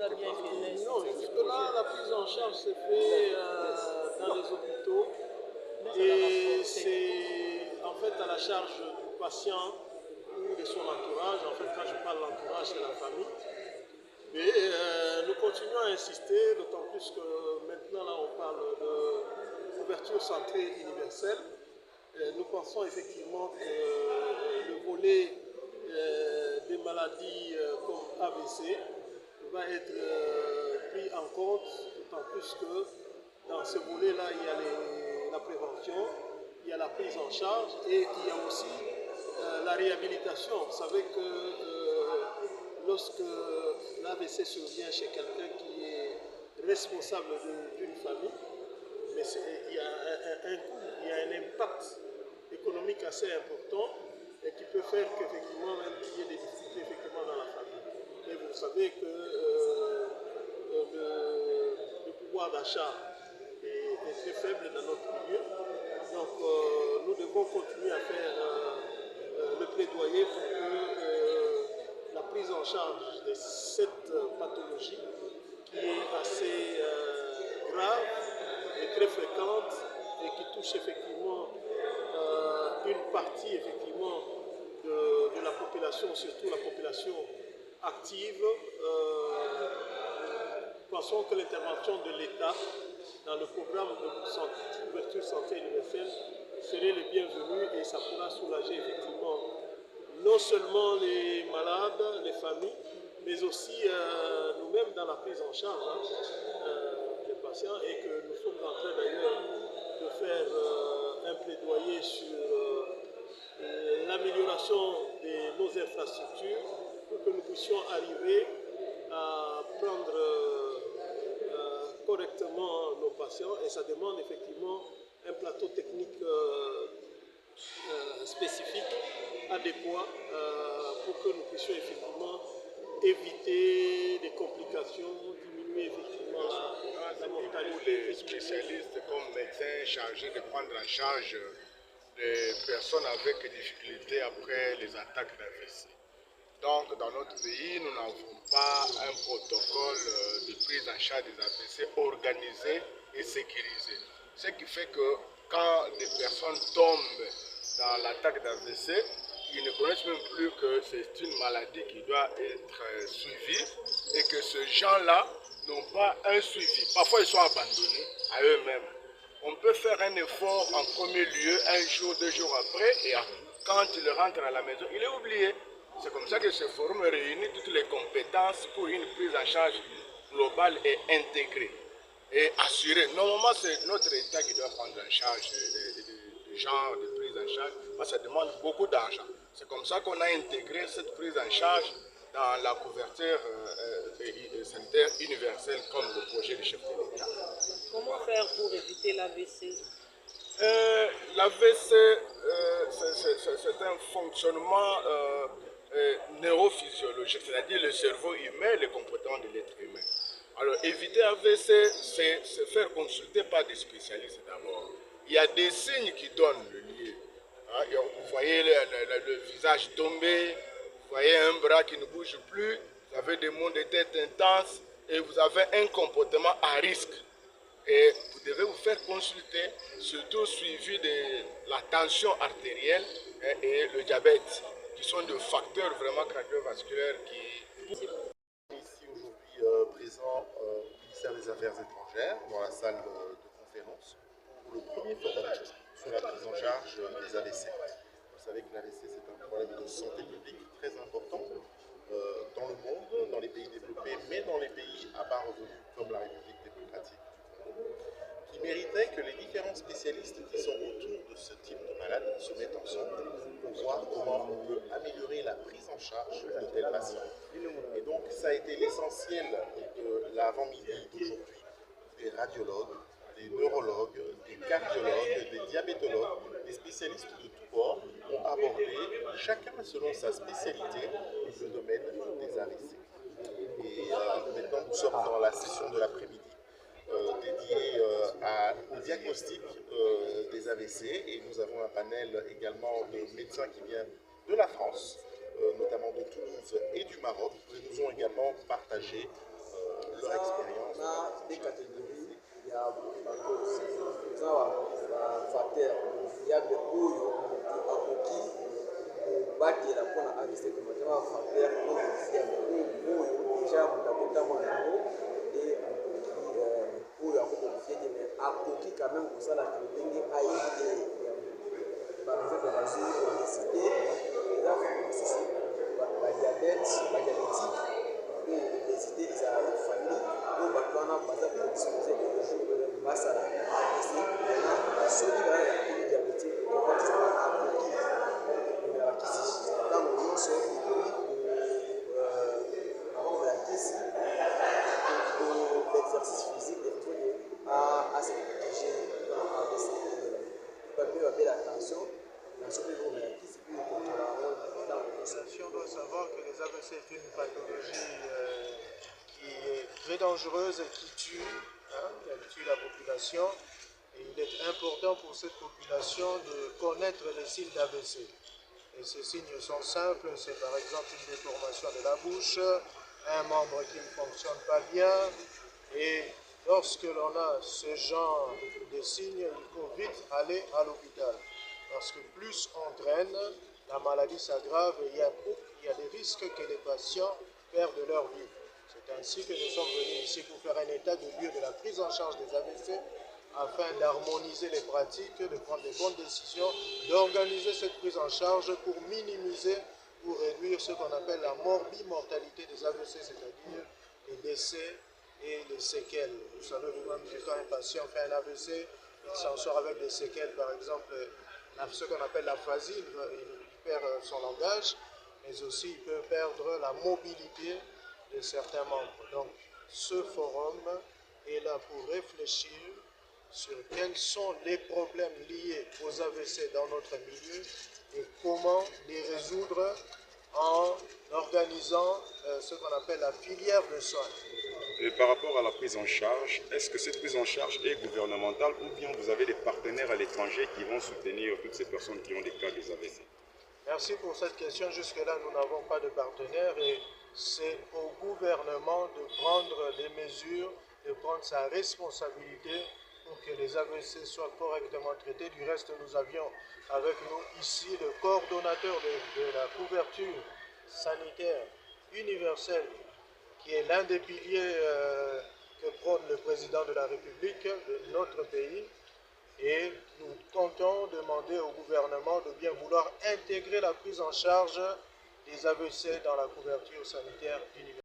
va bien finir. Non, jusque-là, la prise en charge se fait dans les hôpitaux et c'est en fait à la charge du patient ou de son entourage. En fait, quand je parle d'entourage, c'est la famille. Mais nous continuons à insister, d'autant plus que maintenant, là, on parle de couverture santé universelle. Nous pensons effectivement que le volet des maladies comme AVC va être pris en compte, d'autant plus que dans ce volet-là, il y a la prévention, il y a la prise en charge et il y a aussi la réhabilitation. Vous savez que lorsque l'AVC survient chez quelqu'un qui est responsable d'une famille, mais il y a un coût, il y a un impact économique assez important et qui peut faire qu'effectivement même qu'il y ait des difficultés effectivement dans la famille. Et vous savez que le pouvoir d'achat est très faible dans notre milieu. Donc nous devons continuer à faire le plaidoyer pour que la prise en charge de cette pathologie qui est assez grave et très fréquente et qui touche effectivement une partie effectivement de la population, surtout la population active. Pensons que l'intervention de l'État dans le programme de couverture santé universelle serait le bienvenu et ça pourra soulager effectivement non seulement les malades, les familles, mais aussi nous-mêmes dans la prise en charge des patients et que nous sommes en train d'ailleurs de faire un plaidoyer sur l'amélioration de nos infrastructures pour que nous puissions arriver à prendre correctement nos patients et ça demande effectivement un plateau technique spécifique, adéquat pour que nous puissions effectivement éviter des complications, diminuer effectivement la mortalité. Les spécialistes comme médecins chargés de prendre en charge les personnes avec des difficultés après les attaques d'AVC. Donc, dans notre pays, nous n'avons pas un protocole de prise en charge des AVC organisé et sécurisé. Ce qui fait que quand des personnes tombent dans l'attaque d'AVC, ils ne connaissent même plus que c'est une maladie qui doit être suivie et que ces gens-là n'ont pas un suivi. Parfois, ils sont abandonnés à eux-mêmes. On peut faire un effort en premier lieu, un jour, 2 jours après, et quand il rentre à la maison, il est oublié. C'est comme ça que ce forum réunit toutes les compétences pour une prise en charge globale et intégrée et assurée. Normalement, c'est notre État qui doit prendre en charge le genre de prise en charge, parce que ça demande beaucoup d'argent. C'est comme ça qu'on a intégré cette prise en charge dans la couverture sanitaire universelle comme le projet du chef de l'État. Comment faire pour éviter l'AVC? L'AVC, c'est un fonctionnement neurophysiologique, c'est-à-dire le cerveau humain et le comportement de l'être humain. Alors, éviter l'AVC, c'est se faire consulter par des spécialistes d'abord. Il y a des signes qui donnent le lieu. Hein, vous voyez le visage tombé, vous voyez un bras qui ne bouge plus, vous avez des maux de tête intenses et vous avez un comportement à risque. Et vous devez vous faire consulter, surtout suivi de la tension artérielle et le diabète, qui sont des facteurs vraiment cardiovasculaires qui... Ici aujourd'hui présent au ministère des Affaires étrangères, dans la salle de conférence, pour le premier forum sur la prise en charge des AVC. Vous savez que l'AVC c'est un problème de santé publique très important dans le monde, dans les pays développés, mais dans les pays à bas revenus, comme la République démocratique du Congo, qui méritaient que les différents spécialistes qui sont autour de ce type de malade se mettent ensemble pour voir comment on peut améliorer la prise en charge de tels patients. Et donc ça a été l'essentiel de l'avant-midi d'aujourd'hui. Des radiologues, des neurologues, des cardiologues, des diabétologues, des spécialistes de tous bords ont abordé, chacun selon sa spécialité, le domaine des AVC. Et maintenant nous sommes dans la session de l'après-midi dédiée au diagnostic des AVC et nous avons un panel également de médecins qui vient de la France, notamment de Toulouse et du Maroc, qui nous ont également partagé leur expérience. Des catégories, il y a facteur fiable oyo akoki batela mpona avise komatema facteur fiable oyo deja moto akotama yango nde akoki oyo akokodifie te mais akoki quand même kosalaka ndenge ayebi te par exemple bazwi obésité eza mosusu badiabétique oyo obésité ezalaka famille oyo bato wana baza prédispose basala soki baa ya kini diabétique okotizaka akoki bakisi ntango nyonso ekomi avant bakisi l'exercice physique efoni ase protéger bape babela attention na soki ekomelakisi puis okotola ntango nyonso. On doit savoir que les AVC est une pathologie qui est très dangereuse et qui tue, elle tue la population. Et il est important pour cette population de connaître les signes d'AVC. Et ces signes sont simples, c'est par exemple une déformation de la bouche, un membre qui ne fonctionne pas bien. Et lorsque l'on a ce genre de signes, il faut vite aller à l'hôpital. Parce que plus on traîne, la maladie s'aggrave et il y a des risques que les patients perdent leur vie. C'est ainsi que nous sommes venus ici pour faire un état de lieu de la prise en charge des AVC afin d'harmoniser les pratiques, de prendre les bonnes décisions, d'organiser cette prise en charge pour minimiser, pour réduire ce qu'on appelle la morbimortalité des AVC, c'est-à-dire les décès et les séquelles. Vous savez vous-même que quand un patient fait un AVC, il s'en sort avec des séquelles, par exemple ce qu'on appelle l'aphasie, il perd son langage, mais aussi il peut perdre la mobilité de certains membres. Donc ce forum est là pour réfléchir sur quels sont les problèmes liés aux AVC dans notre milieu et comment les résoudre en organisant ce qu'on appelle la filière de soins. Et par rapport à la prise en charge, est-ce que cette prise en charge est gouvernementale ou bien vous avez des partenaires à l'étranger qui vont soutenir toutes ces personnes qui ont des cas des AVC? Merci pour cette question. Jusque-là, nous n'avons pas de partenaires et c'est au gouvernement de prendre des mesures, de prendre sa responsabilité pour que les AVC soient correctement traités. Du reste, nous avions avec nous ici le coordonnateur de la couverture sanitaire universelle, qui est l'un des piliers que prône le président de la République de notre pays. Et nous comptons demander au gouvernement de bien vouloir intégrer la prise en charge des AVC dans la couverture sanitaire universelle.